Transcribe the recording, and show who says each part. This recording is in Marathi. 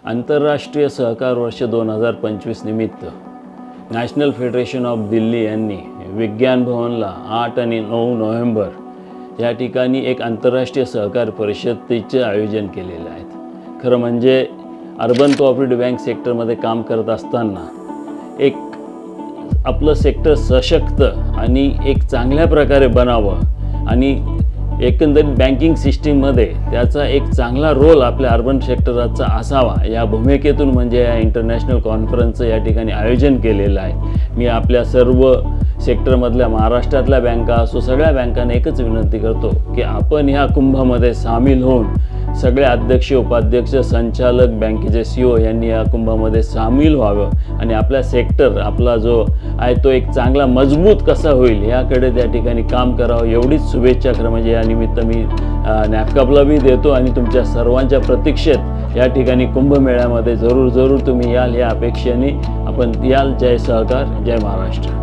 Speaker 1: आंतरराष्ट्रीय सहकार वर्ष 2025 निमित्त नॅशनल फेडरेशन ऑफ दिल्ली यांनी विज्ञान भवनला 8 आणि 9 नोव्हेंबर या ठिकाणी एक आंतरराष्ट्रीय सहकार परिषदेचे आयोजन केलेले आहे। खरं म्हणजे अर्बन कोऑपरेटिव्ह बँक सेक्टरमध्ये काम करत असताना एक आपलं सेक्टर सशक्त आणि एक चांगल्या प्रकारे बनावं आणि एकंदरीत बँकिंग सिस्टीममध्ये त्याचा एक चांगला रोल आपल्या अर्बन सेक्टरचा असावा या भूमिकेतून म्हणजे या इंटरनॅशनल कॉन्फरन्सचं या ठिकाणी आयोजन केलेलं आहे। मी आपल्या सर्व सेक्टरमधल्या महाराष्ट्रातल्या बँका असो सगळ्या बँकांना एकच विनंती करतो की आपण ह्या कुंभामध्ये सामील होऊन सगळे अध्यक्ष उपाध्यक्ष संचालक बँकेचे CEO यांनी या कुंभामध्ये सामील व्हावं आणि आपला सेक्टर आपला जो आहे तो एक चांगला मजबूत कसा होईल याकडे त्या ठिकाणी काम करावं एवढीच शुभेच्छा खरं म्हणजे या निमित्त मी नॅफकॅपला भी देतो आणि तुमच्या सर्वांच्या प्रतीक्षेत या ठिकाणी कुंभमेळ्यामध्ये जरूर तुम्ही याल या अपेक्षेने आपण याल। जय सहकार, जय महाराष्ट्र।